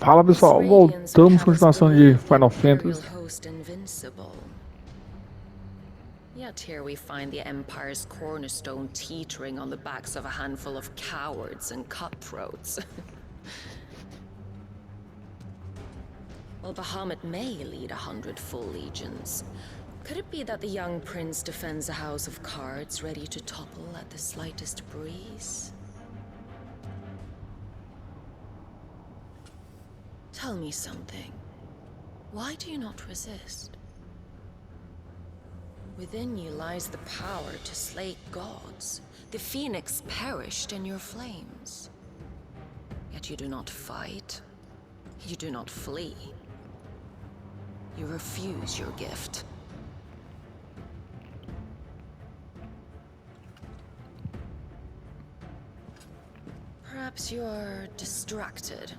Fala pessoal, voltamos com a continuação de Final Fantasy. Yet here we find the Empire's cornerstone teetering on the backs of a handful of cowards and cutthroats. Well, Bahamut may lead 100 full legions. Could it be that the young prince defends a house of cards ready to topple at the slightest breeze? Tell me something. Why do you not resist? Within you lies the power to slay gods. The phoenix perished in your flames. Yet you do not fight. You do not flee. You refuse your gift. Perhaps you're distracted.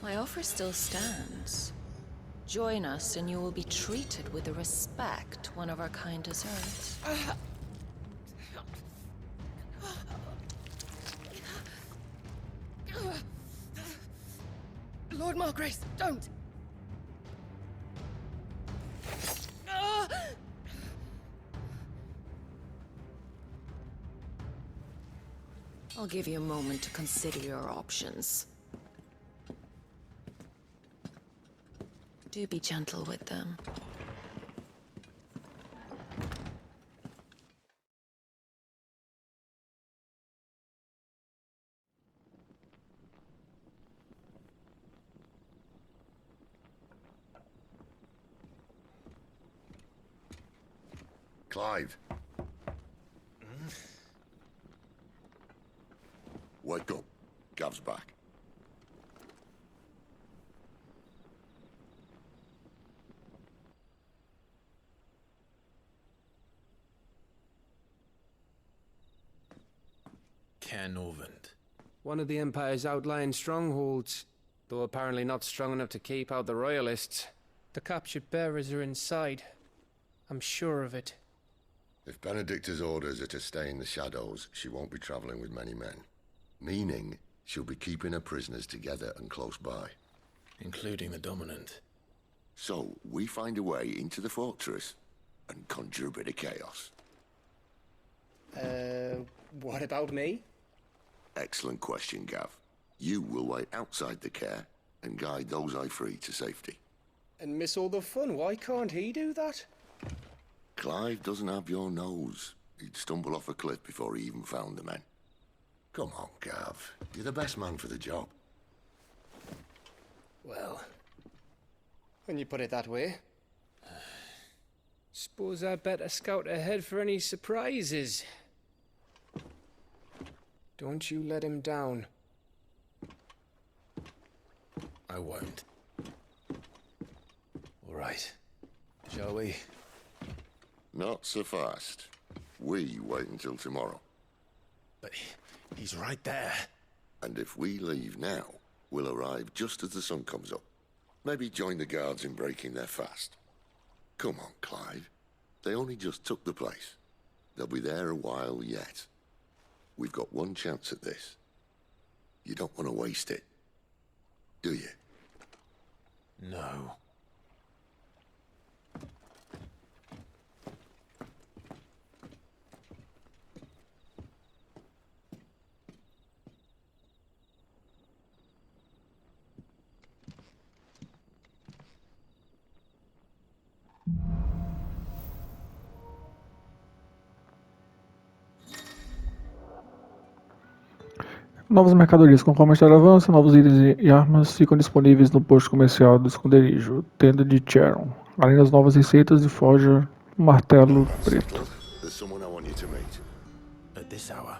My offer still stands. Join us and you will be treated with the respect one of our kind deserves. Lord Margrace, don't! I'll give you a moment to consider your options. Do be gentle with them. Clive. Wake up. Gav's back. One of the Empire's outlying strongholds, though apparently not strong enough to keep out the Royalists. The captured bearers are inside. I'm sure of it. If Benedicta's orders are to stay in the shadows, she won't be traveling with many men. Meaning, she'll be keeping her prisoners together and close by. Including the Dominant. So, we find a way into the fortress and conjure a bit of chaos. What about me? Excellent question, Gav. You will wait outside the care and guide those I free to safety. And miss all the fun. Why can't he do that? Clive doesn't have your nose. He'd stumble off a cliff before he even found the men. Come on, Gav. You're the best man for the job. Well, when you put it that way. Suppose I'd better scout ahead for any surprises. Don't you let him down. I won't. All right. Shall we? Not so fast. We wait until tomorrow. But he's right there. And if we leave now, we'll arrive just as the sun comes up. Maybe join the guards in breaking their fast. Come on, Clive. They only just took the place. They'll be there a while yet. We've got one chance at this. You don't want to waste it, do you? No. Novas mercadorias. Conforme a história avança, novos itens e armas ficam disponíveis no posto comercial do esconderijo, tenda de Charon, além das novas receitas de forja, martelo preto. There's someone I want you to meet. At this hour.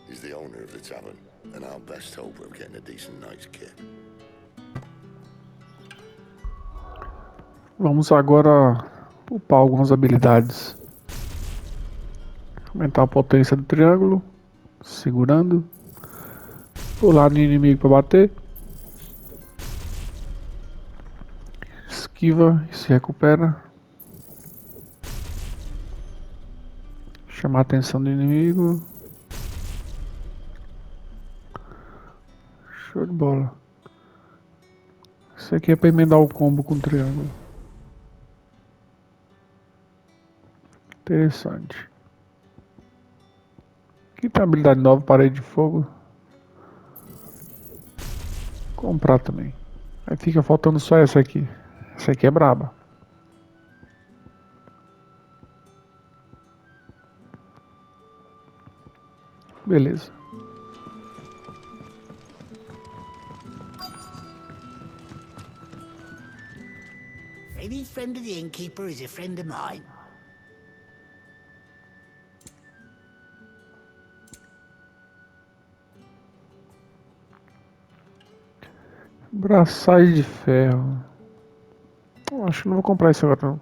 He's the owner of the tavern, and our best hope of getting a decent night's kit. Vamos agora upar algumas habilidades. Aumentar a potência do triângulo, segurando. Pular no inimigo para bater. esquiva e se recupera. Chamar a atenção do inimigo. Show de bola. Isso aqui é para emendar o combo com o triângulo. Interessante. Aqui tem habilidade nova, parede de fogo. Comprar também. Aí fica faltando só essa aqui. Essa aqui é braba. Beleza. Any friend of the innkeeper is a friend of mine. Braçais de ferro. Acho que não vou comprar isso agora não.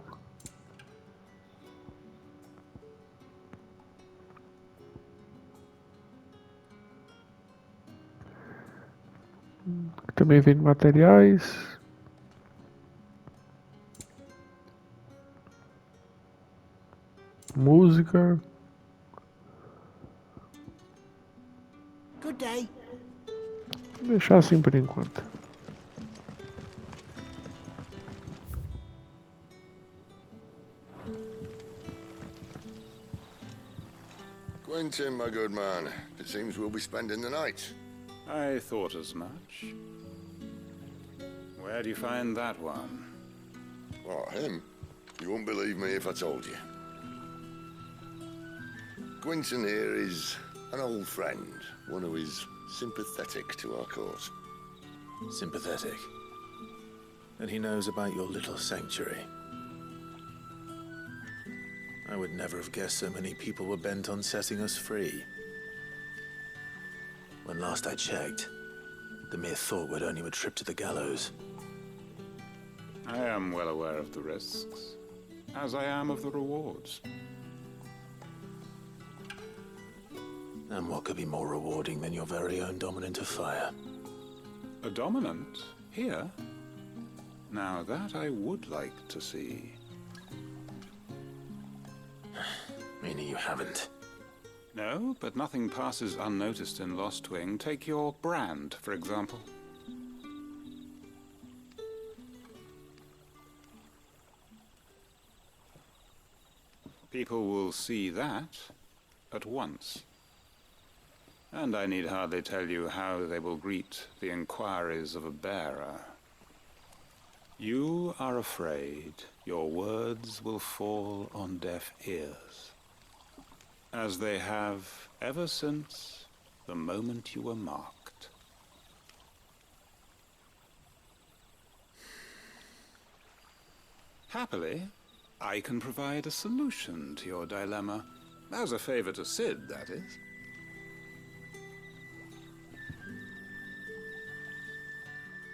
Aqui também vem materiais. Música. Good day. Vou deixar assim por enquanto. Quentin, my good man. It seems we'll be spending the night. I thought as much. Where do you find that one? What, him? You wouldn't believe me if I told you. Quentin here is an old friend, one who is sympathetic to our cause. Sympathetic. And he knows about your little sanctuary. I would never have guessed so many people were bent on setting us free. When last I checked, the mere thought would earn you a trip to the gallows. I am well aware of the risks, as I am of the rewards. And what could be more rewarding than your very own dominant of fire? A dominant? Here? Now that I would like to see. Meaning you haven't. No, but nothing passes unnoticed in Lost Wing. Take your brand, for example. People will see that at once. And I need hardly tell you how they will greet the inquiries of a bearer. You are afraid your words will fall on deaf ears, as they have ever since the moment you were marked. Happily, I can provide a solution to your dilemma, as a favor to Sid, that is.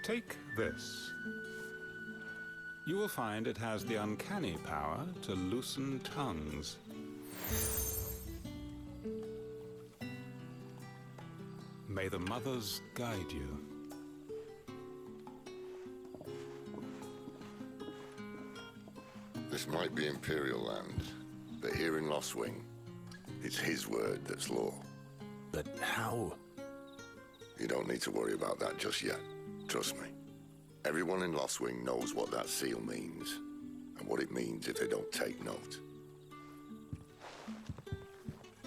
Take this. You will find it has the uncanny power to loosen tongues. May the mothers guide you. This might be Imperial land, but here in Lost Wing, it's his word that's law. But how? You don't need to worry about that just yet. Trust me. Everyone in Lost Wing knows what that seal means, and what it means if they don't take note.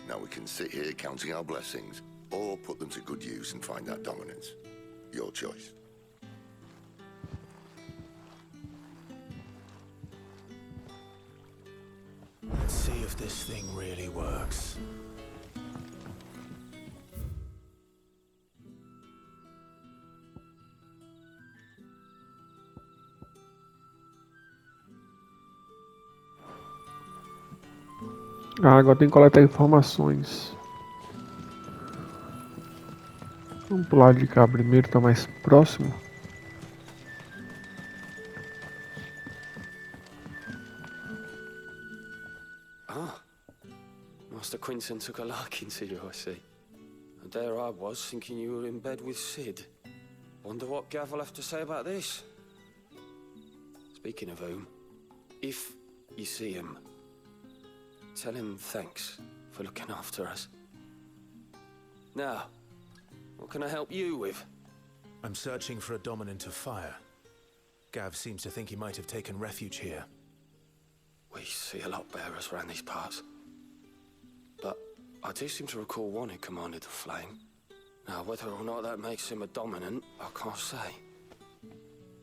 Now we can sit here counting our blessings, or put them to good use and find that dominance. Your choice. Let's see if this thing really works. Ah, agora tem que coletar informações. Vamos pro lado de cá primeiro, tá mais próximo. Ah, Master Quinton took a liking to you, I see. And there I was, thinking you were in bed with Sid. Wonder what Gav will have to say about this. It's Speaking of whom, if you see him, tell him thanks for looking after us. Now, what can I help you with? I'm searching for a dominant of fire. Gav seems to think he might have taken refuge here. We see a lot bearers around these parts. But I do seem to recall one who commanded the flame. Now, whether or not that makes him a dominant, I can't say.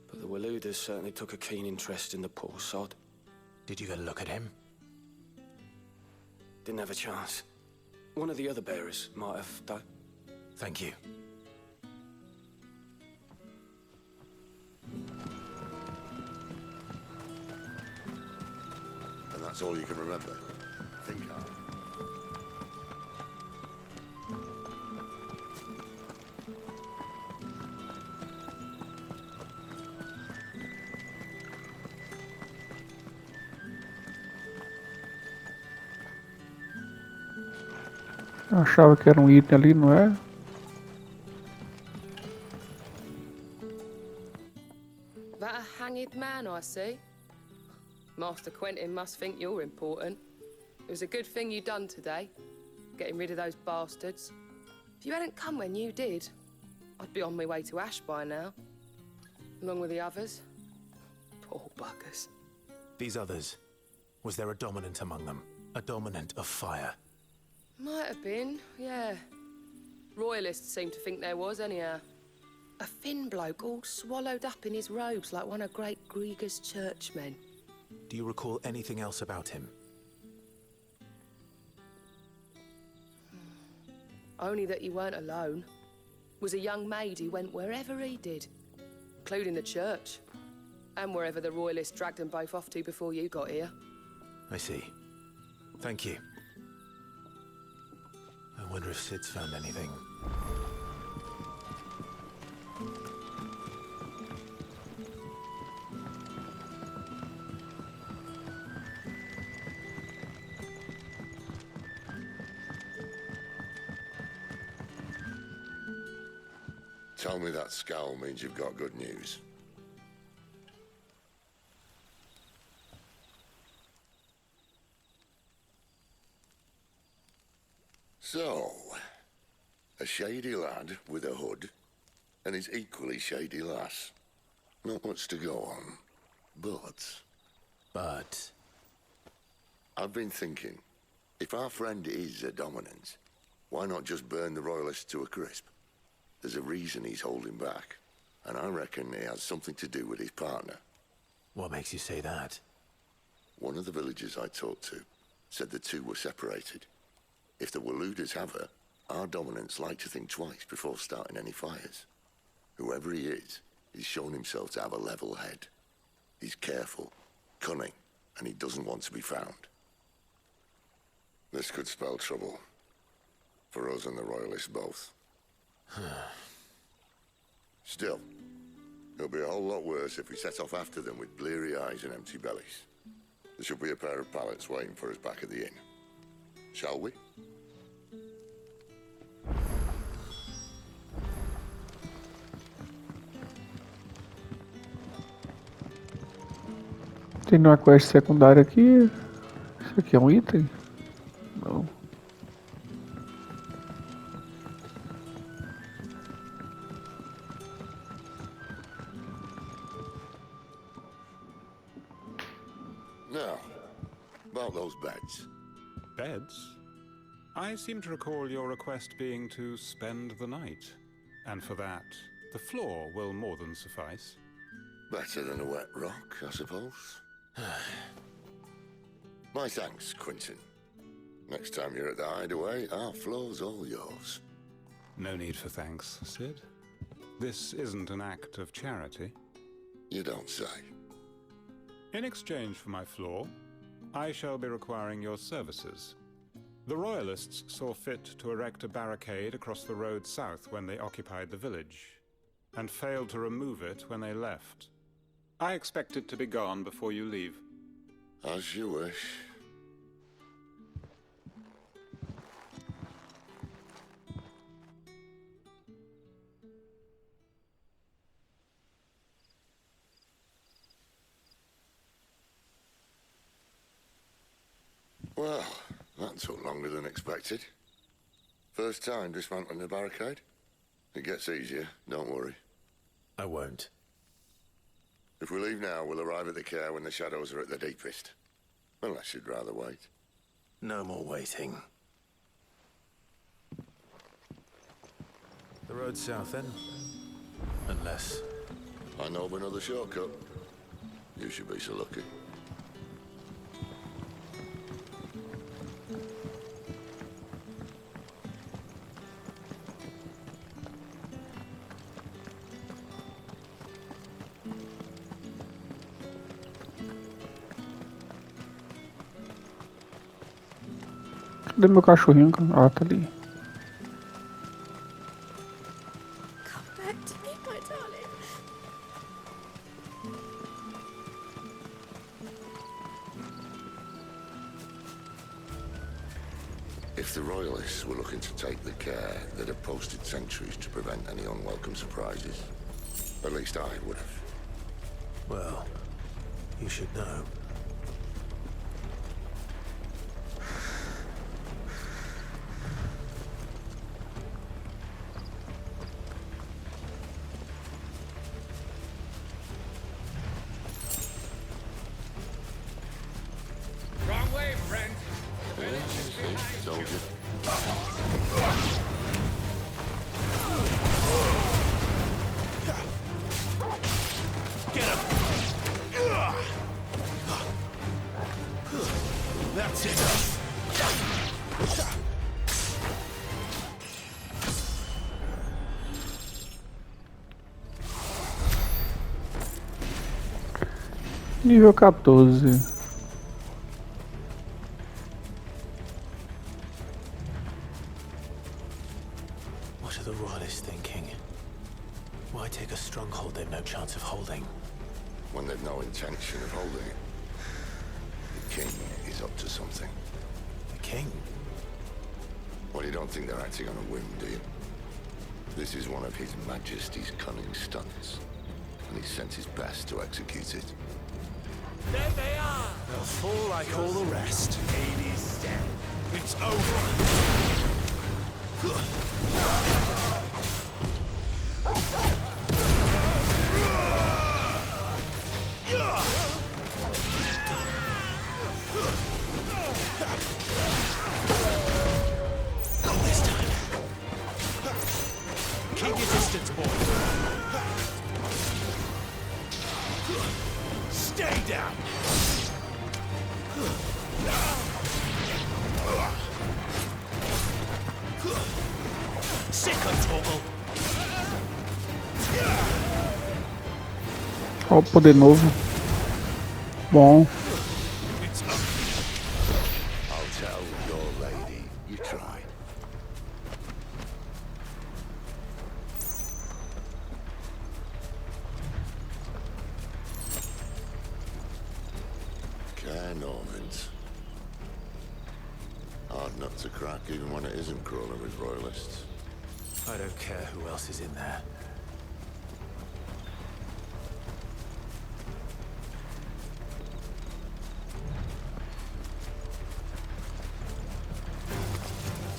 But the Waloeders certainly took a keen interest in the poor sod. Did you get a look at him? Didn't have a chance. One of the other bearers might have done. Thank you. And that's all you can remember? Think hard. Eu achava que era um item ali, não é? That a hanged man I see? Master Quentin must think you're important. It was a good thing you done today, getting rid of those bastards. If you hadn't come when you did, I'd be on my way to Ash by now, along with the others. Poor buggers. These others, was there a dominant among them? A dominant of fire? Might have been, yeah. Royalists seem to think there was, anyhow. A thin bloke all swallowed up in his robes like one of Great Grieger's churchmen. Do you recall anything else about him? Only that he weren't alone. Was a young maid who went wherever he did, including the church, and wherever the Royalists dragged them both off to before you got here. I see. Thank you. I wonder if Sid's found anything. Tell me that scowl means you've got good news. So, a shady lad with a hood, and his equally shady lass. Not much to go on, but... I've been thinking, if our friend is a dominant, why not just burn the Royalists to a crisp? There's a reason he's holding back, and I reckon he has something to do with his partner. What makes you say that? One of the villagers I talked to said the two were separated. If the Waloeders have her, our dominants like to think twice before starting any fires. Whoever he is, he's shown himself to have a level head. He's careful, cunning, and he doesn't want to be found. This could spell trouble. For us and the Royalists both. Still, it'll be a whole lot worse if we set off after them with bleary eyes and empty bellies. There should be a pair of pallets waiting for us back at the inn. Shall we? Tem uma quest secundária aqui. Isso aqui é um item? Não. Now, about those beds. Beds? I seem to recall your request being to spend the night. And for that, the floor will more than suffice. Better than a wet rock, I suppose. My thanks, Quentin. Next time you're at the hideaway, our floor's all yours. No need for thanks, Sid. This isn't an act of charity. You don't say. In exchange for my floor, I shall be requiring your services. The Royalists saw fit to erect a barricade across the road south when they occupied the village, and failed to remove it when they left. I expect it to be gone before you leave. As you wish. Well, that took longer than expected. First time dismantling the barricade? It gets easier, don't worry. I won't. If we leave now, we'll arrive at the care when the shadows are at the deepest. Unless you'd rather wait. No more waiting. The road south then? Unless... I know of another shortcut. You should be so lucky. Cadê meu cachorrinho? Ah, tá ali. Come back to me, my darling. If the Royalists were looking to take the care, they'd have posted sentries to prevent any unwelcome surprises. At least I would have. Well, you should know. Wrong way, friend. Told you. Get him! That's it. Nível 14. What are the Royalists thinking? Why take a stronghold they've no chance of holding? When they've no intention of holding it. The king is up to something. The king? Well, you don't think they're acting on a whim, do you? This is one of His Majesty's cunning stunts, and he's sent his best to execute it. There they are! They'll fall like all the rest. It's over! Not this time. Keep your distance, boy. Stay down. Sick of trouble. Ó o poder novo. Bom. I'll tell your lady. You try. Norvins. Hard nut to crack even when it isn't crawling with Royalists. I don't care who else is in there.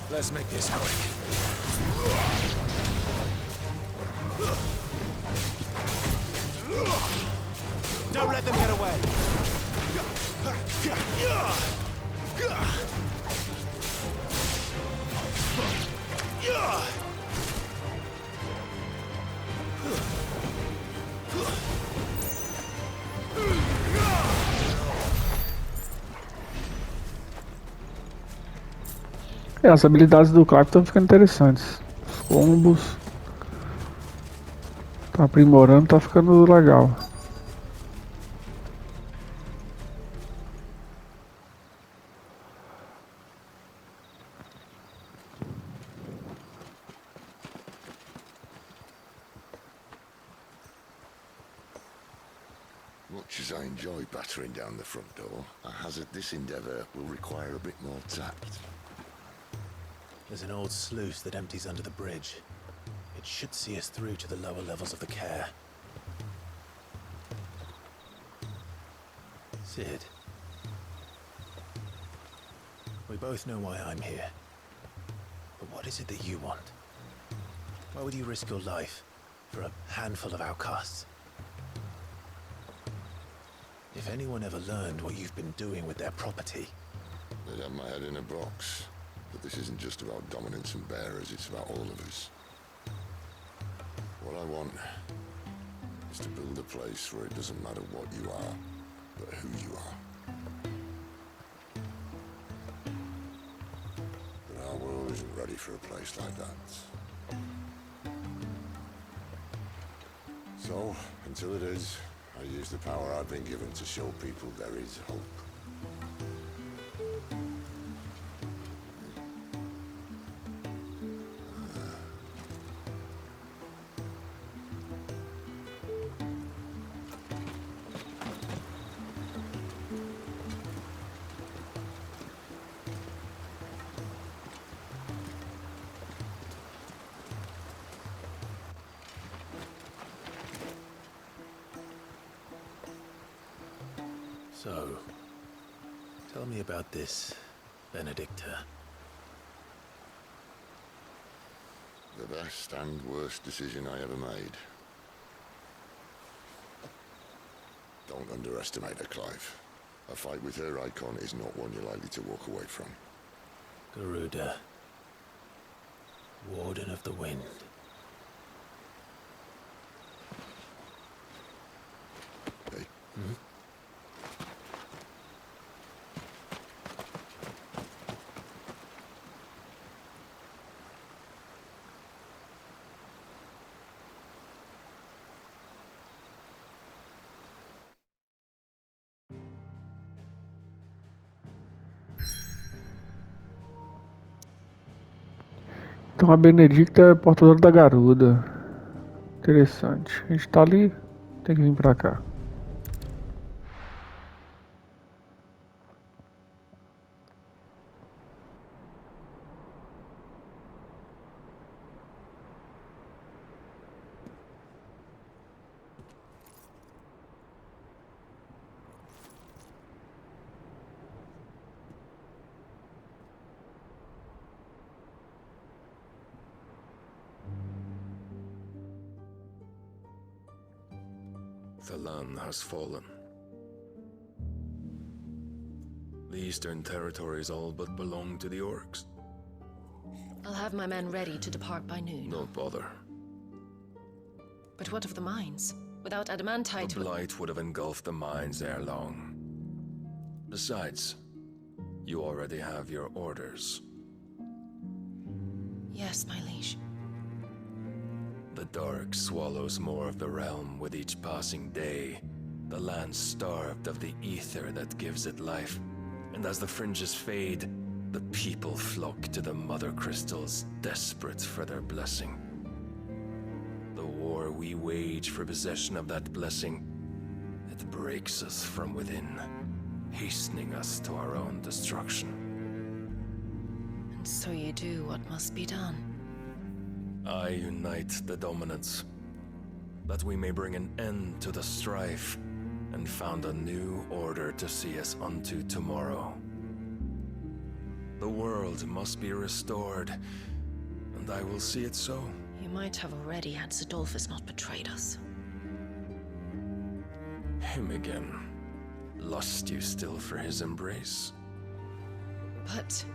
Let's make this quick. Don't let them get away. As habilidades do Clive estão ficando interessantes. Os combos. Tá aprimorando, tá ficando legal. Much as I enjoy battering down the front door, I hazard this endeavour will require a bit more tact. There's an old sluice that empties under the bridge. It should see us through to the lower levels of the care. Sid. We both know why I'm here. But what is it that you want? Why would you risk your life for a handful of outcasts? If anyone ever learned what you've been doing with their property... They'd have my head in a box. But this isn't just about dominance and bearers, it's about all of us. What I want is to build a place where it doesn't matter what you are, but who you are. But our world isn't ready for a place like that. So, until it is, I use the power I've been given to show people there is hope. So, tell me about this Benedicta. The best and worst decision I ever made. Don't underestimate her, Clive. A fight with her icon is not one you're likely to walk away from. Garuda, Warden of the Wind. Hey? Então a Benedicta é portadora da Garuda. Interessante. A gente tá ali, tem que vir pra cá. The land has fallen. The eastern territories all but belong to the orcs. I'll have my men ready to depart by noon. Don't bother. But what of the mines? Without adamantite... The blight would have engulfed the mines ere long. Besides, you already have your orders. Yes, my liege. The dark swallows more of the realm with each passing day. The land starved of the ether that gives it life. And as the fringes fade, the people flock to the mother crystals, desperate for their blessing. The war we wage for possession of that blessing, it breaks us from within, hastening us to our own destruction. And so you do what must be done. I unite the dominants, that we may bring an end to the strife, and found a new order to see us unto tomorrow. The world must be restored, and I will see it so. You might have already had Zidolphus not betrayed us. Him again. Lust you still for his embrace? But...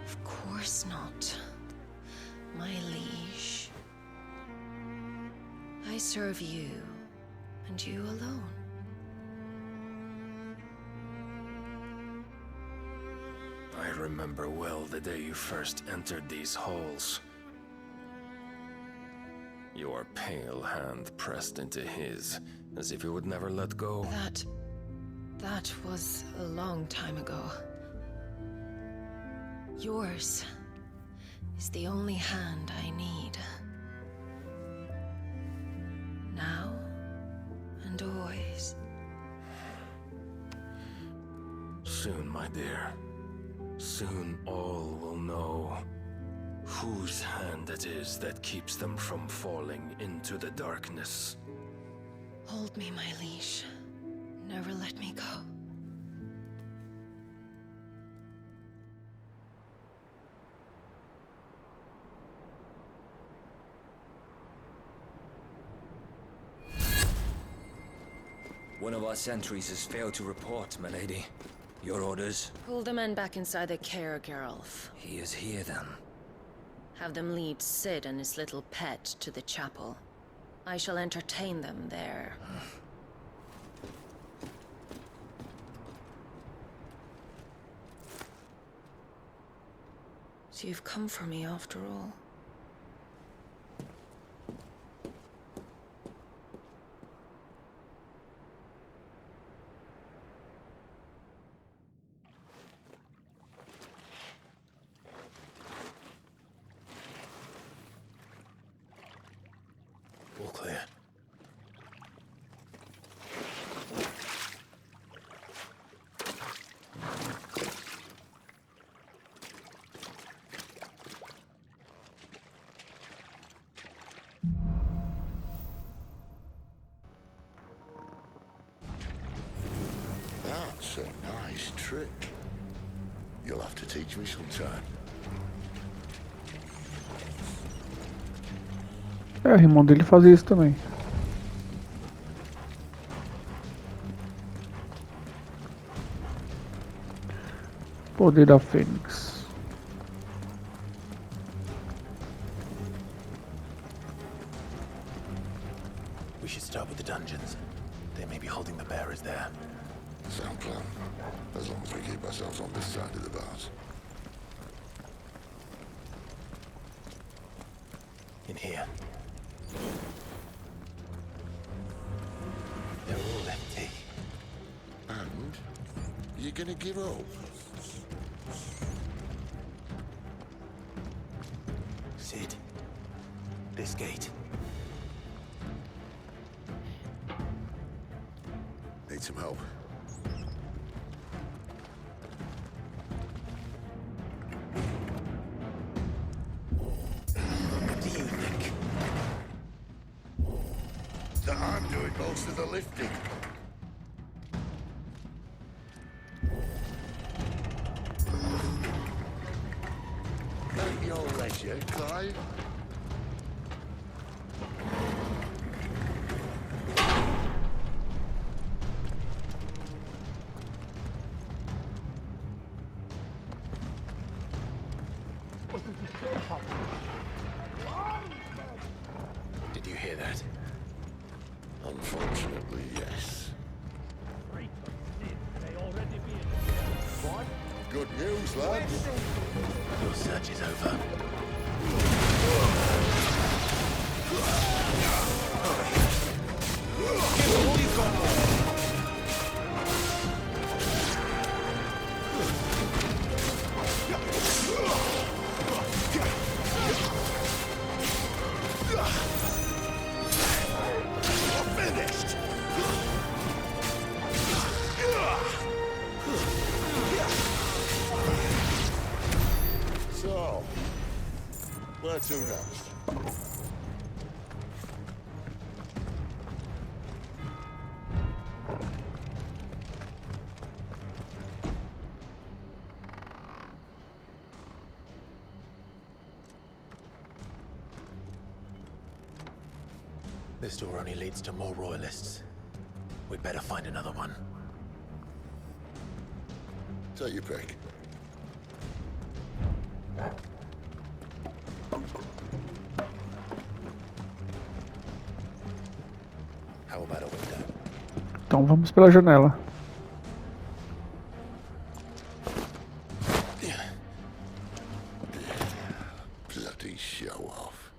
of course not. My liege. I serve you, and you alone. I remember well the day you first entered these halls. Your pale hand pressed into his, as if you would never let go. That was a long time ago. Yours is the only hand I need. Now and always. Soon, my dear. Soon all will know whose hand it is that keeps them from falling into the darkness. Hold me, my liege. Never let me go. One of our sentries has failed to report, my lady. Your orders? Pull the men back inside their care, Geralf. He is here, then. Have them lead Sid and his little pet to the chapel. I shall entertain them there. So you've come for me after all. All clear. That's a nice trick. You'll have to teach me sometime. É, o irmão dele fazia isso também. Poder da Fênix. We should start with the dungeons. They may be holding the bearers there. Sound plan. As long as we keep ourselves on this side of the bars. In here. They're all empty. And you're gonna give up? Sid. This gate. Need some help? What do you think? That I'm doing most of the lifting. At your leisure, Clive. Did you hear that? Unfortunately, yes. Good news, lads. Your search is over. So, where to next? This door only leads to more royalists. We'd better find another one. Take your pick. How about a window? Então vamos pela janela. Bloody show off.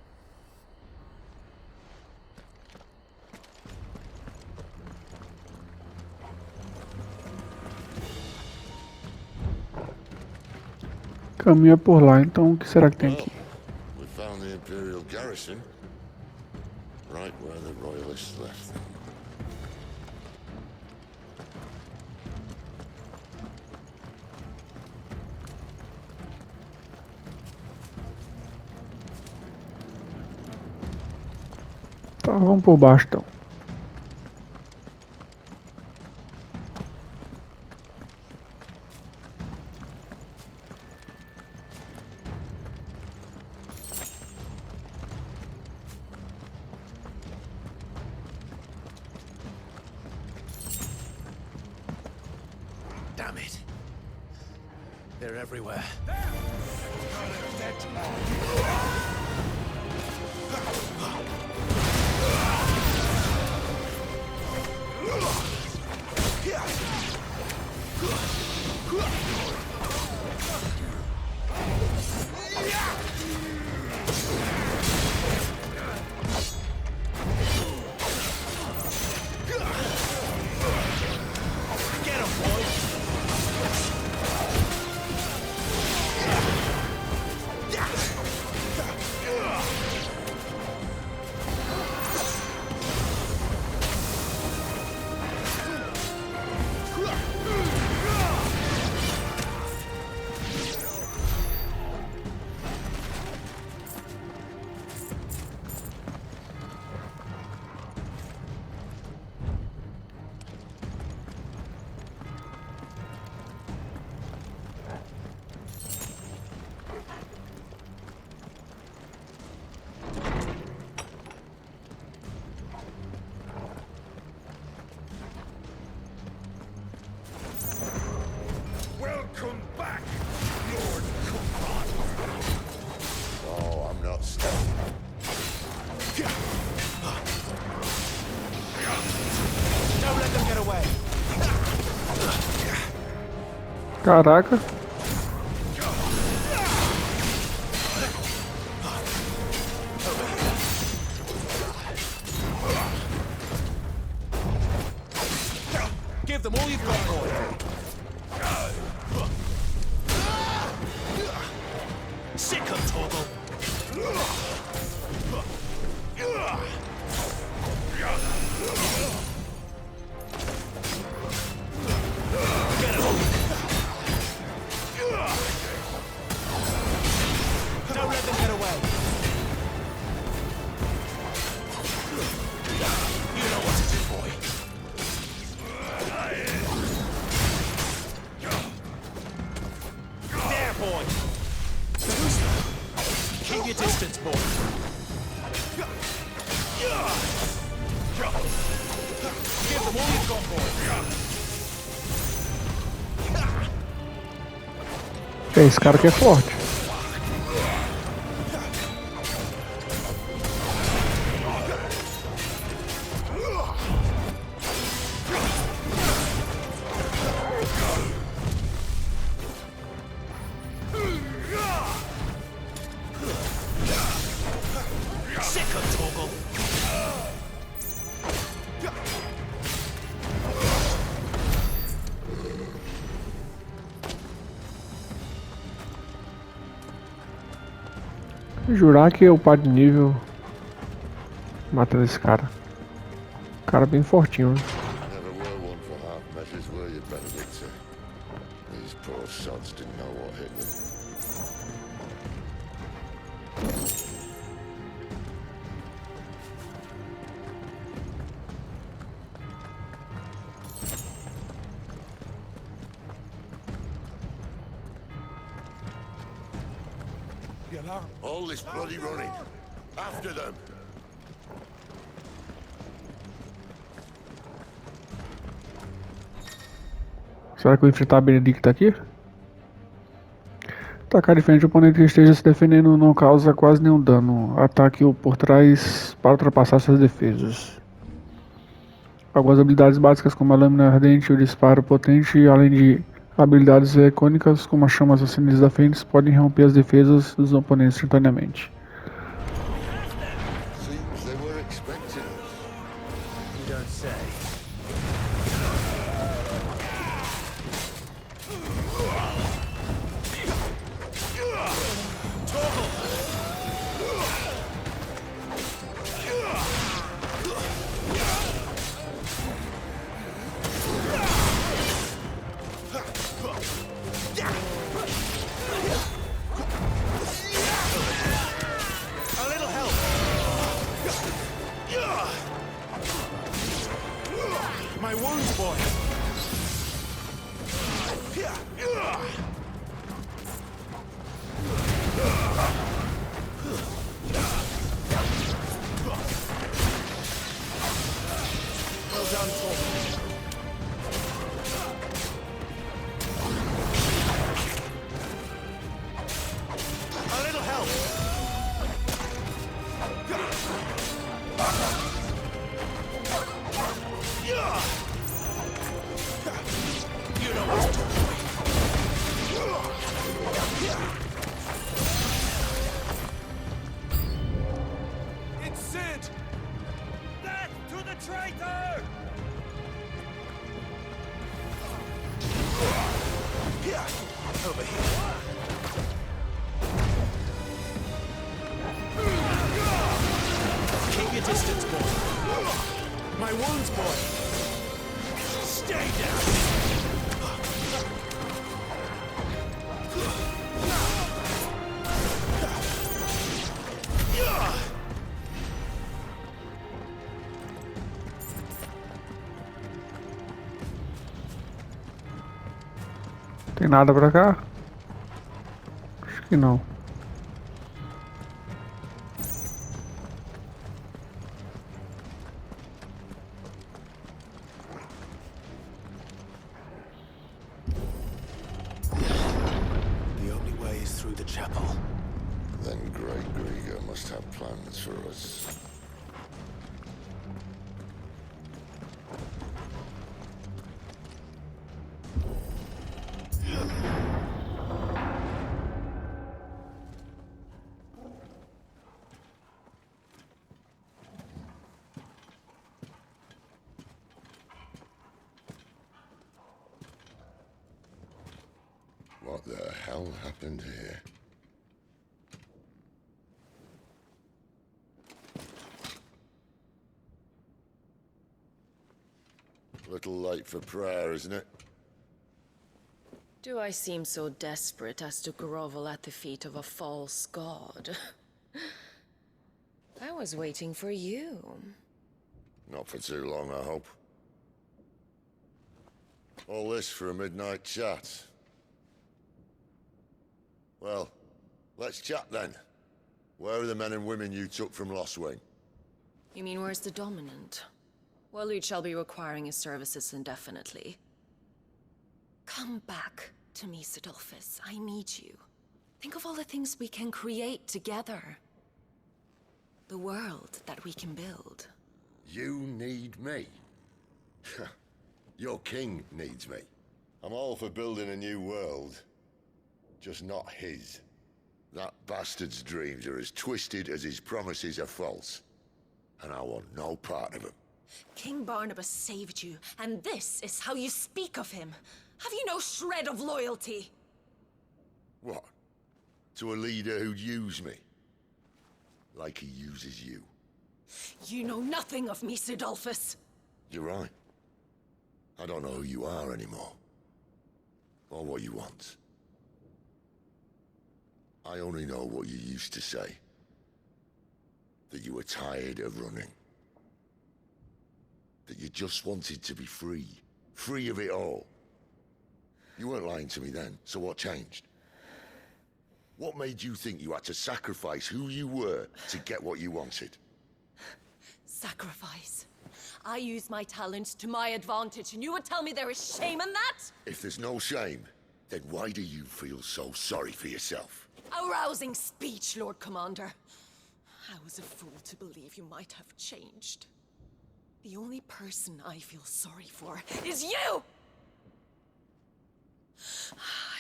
Caminha por lá, então o que será que tem aqui? We found the Imperial garrison. Right where the Royalists left them. Tá, vamos por baixo então. They're everywhere. Welcome back, Lord Commander. Oh, I'm not stuck. Don't let them get away. Caraca. Give them all you've got, boy. Sick of Torgal. Don't let them get away. You know what to do, boy. There, boy. Keep your distance, boy. Give them all you've got, boy. Esse cara aqui é forte. Sick of Torgal. Jurar que eu paro de nível matando esse cara. Cara bem fortinho, né? Never were one for half measures, were you, Benedicta? These poor sods didn't know what hit them. All this bloody running. After them. Será que eu vou enfrentar a Benedicta aqui? Atacar de frente o oponente que esteja se defendendo não causa quase nenhum dano. Ataque-o por trás para ultrapassar suas defesas. Algumas habilidades básicas como a lâmina ardente e o disparo potente, além de habilidades icônicas como as chamas ascendentes da Fênix, podem romper as defesas dos oponentes instantaneamente. Seems they were expecting us. You don't say. distance, boy. My wounds, boy. Stay down. Tem nada pra cá? Acho que não. The only way is through the chapel. Then Great Grieger must have plans for us. What the hell happened here? Little late for prayer, isn't it? Do I seem so desperate as to grovel at the feet of a false god? I was waiting for you. Not for too long, I hope. All this for a midnight chat. Well, let's chat then. Where are the men and women you took from Lost Wing? You mean where's the dominant? Waloed shall be requiring his services indefinitely. Come back to me, Sidolphus. I need you. Think of all the things we can create together. The world that we can build. You need me? Your king needs me. I'm all for building a new world. Just not his. That bastard's dreams are as twisted as his promises are false. And I want no part of them. King Barnabas saved you, and this is how you speak of him. Have you no shred of loyalty? What? To a leader who'd use me? Like he uses you. You know nothing of me, Sidolphus. You're right. I don't know who you are anymore. Or what you want. I only know what you used to say. That you were tired of running. That you just wanted to be free. Free of it all. You weren't lying to me then, so what changed? What made you think you had to sacrifice who you were to get what you wanted? Sacrifice. I use my talents to my advantage, and you would tell me there is shame in that? If there's no shame, then why do you feel so sorry for yourself? A rousing speech, Lord Commander. I was a fool to believe you might have changed. The only person I feel sorry for is you!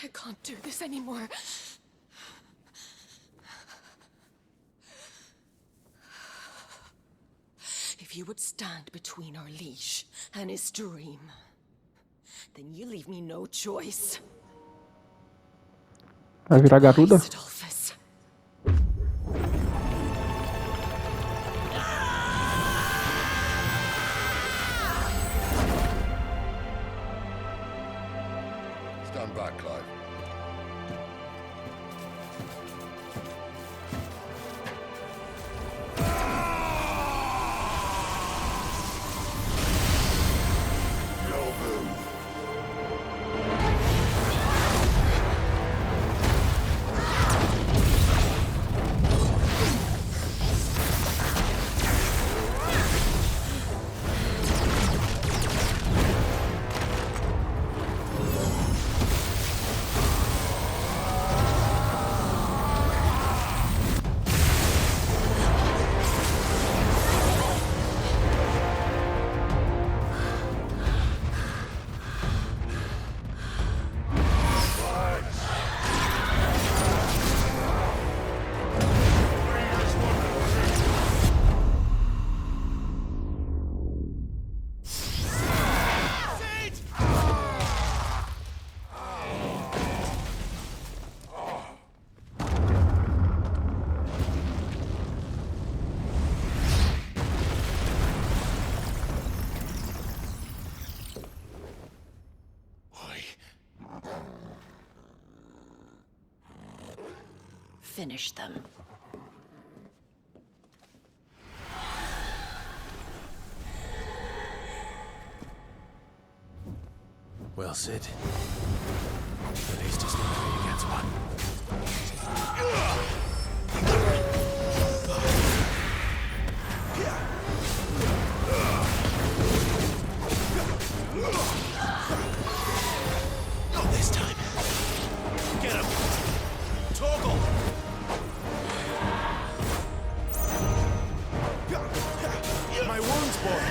I can't do this anymore. If you would stand between our liege and his dream, then you leave me no choice. Vai virar garuda? Sidolphus. Stand back, Clive. finish them. Well, Sid. At least it's not going against one. Not this time. Get him! Toggle! My wounds, boy!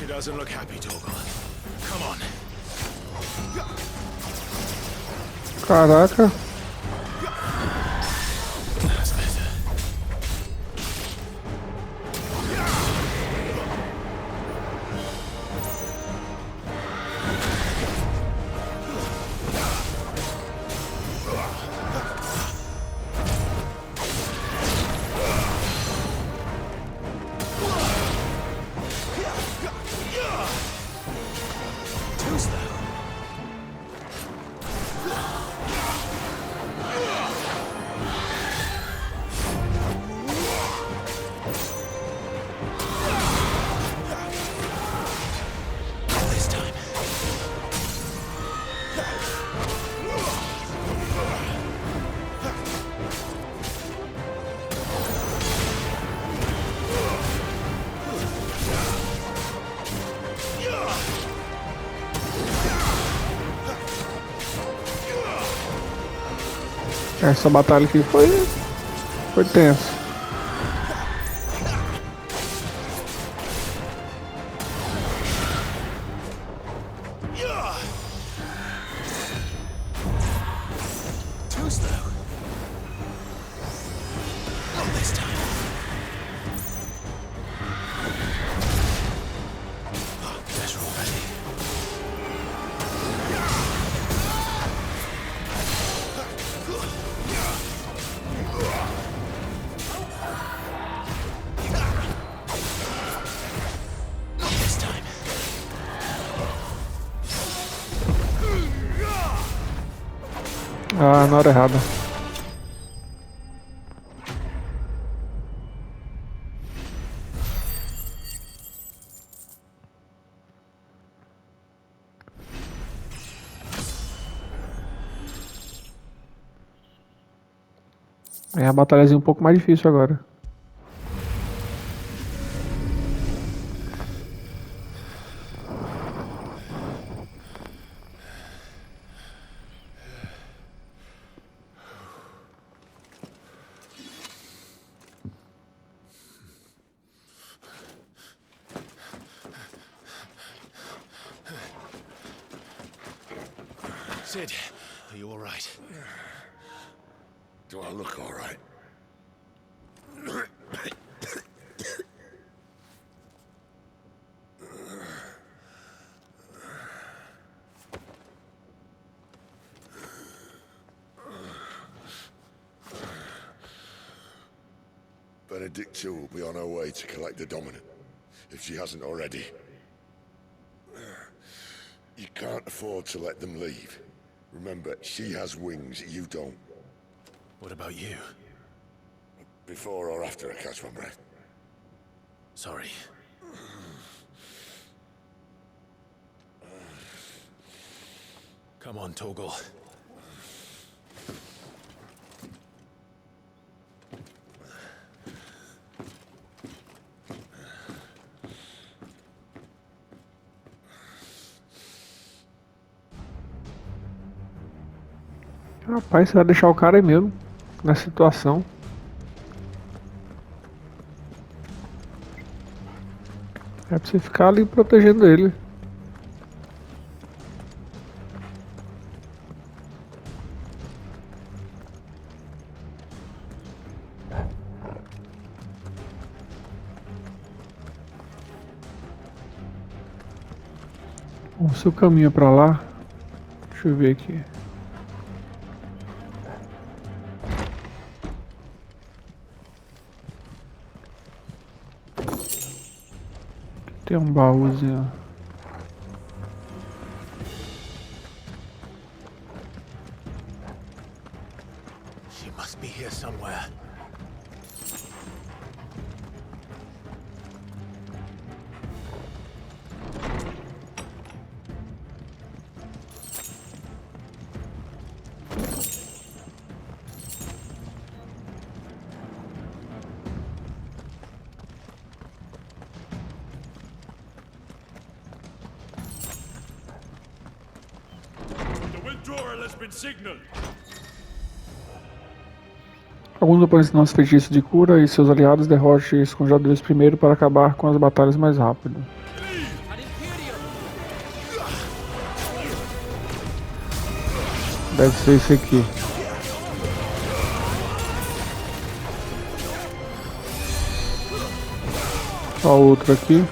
Doesn't look happy, Toggle. Come on. Caraca. That's better. Essa batalha aqui foi tensa. Ah, na hora errada. É a batalhazinha um pouco mais difícil agora. Sid, are you all right? Do I look all right? Benedicta will be on her way to collect the Dominant, if she hasn't already. You can't afford to let them leave. Remember, she has wings, you don't. What about you? Before or after I catch my breath? Sorry. Come on, Torgal. Rapaz, você vai deixar o cara aí mesmo, nessa situação. É pra você ficar ali protegendo ele. O seu caminho é pra lá. Deixa eu ver aqui. Tem um baúzinho. She must be here somewhere. Alguns oponentes lançam feitiços de cura e seus aliados derrotem os conjuradores primeiro para acabar com as batalhas mais rápido. Deve ser esse aqui. Ó, outro aqui.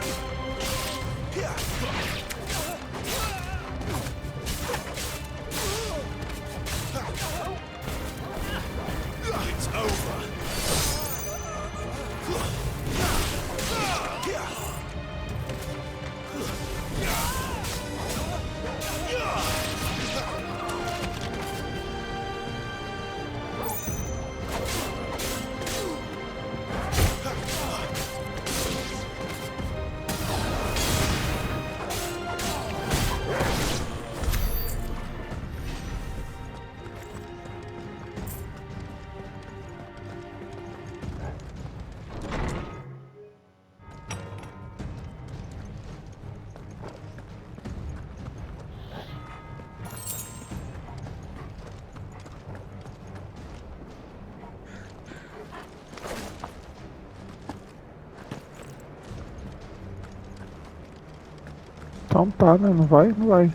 Então tá, né? Não vai? Não vai. I'm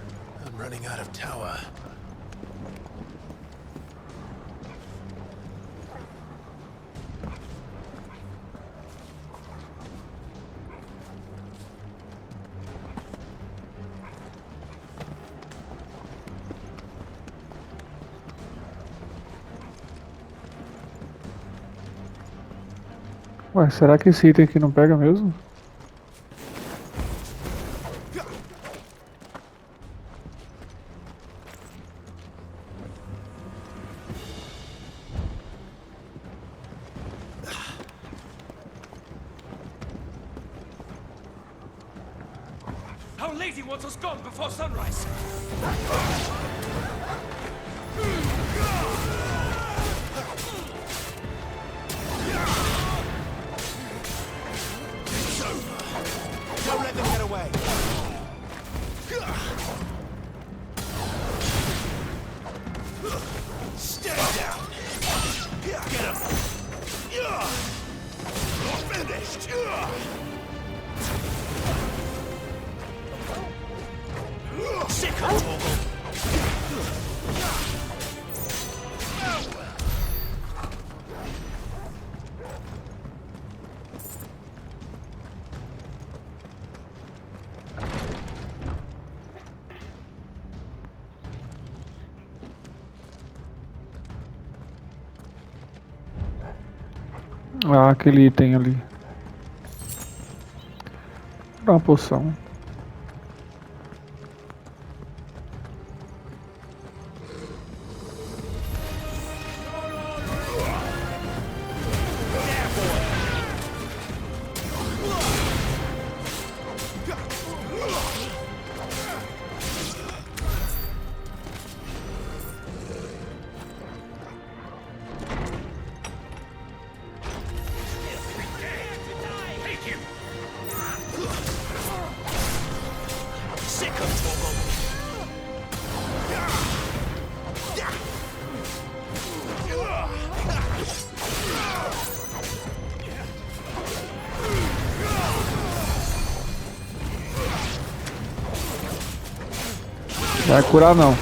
running out of tower. Ué, será que esse item aqui não pega mesmo? How lazy wants us gone before sunrise? Don't let them get away. Stay down. Get him. You're finished. Sick of Torgal. Ah, aquele item ali. Vou dar uma poção. Vai curar não.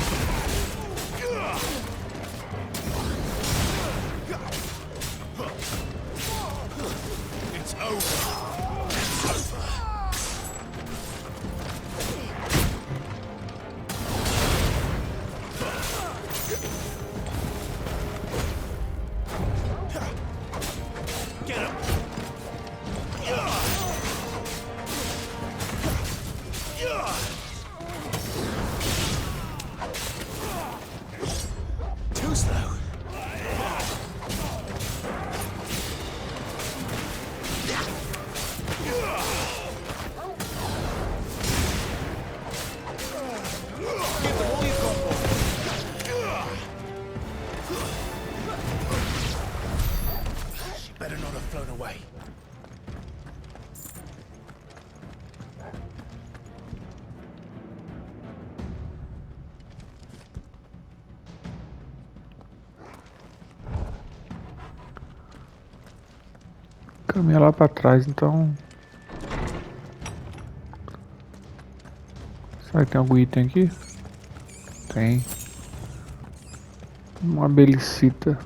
Caminha lá pra trás, então. Será que tem algum item aqui? Tem. Uma belicita.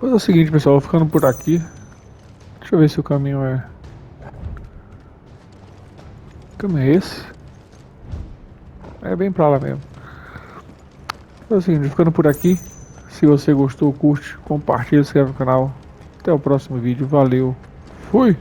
Vou fazer o seguinte, pessoal, vou ficando por aqui. Deixa eu ver se o caminho é... Que caminho é esse? É bem pra lá mesmo. Vou fazer o seguinte, vou ficando por aqui. Se você gostou, curte, compartilha, se inscreve no canal. Até o próximo vídeo. Valeu. Fui!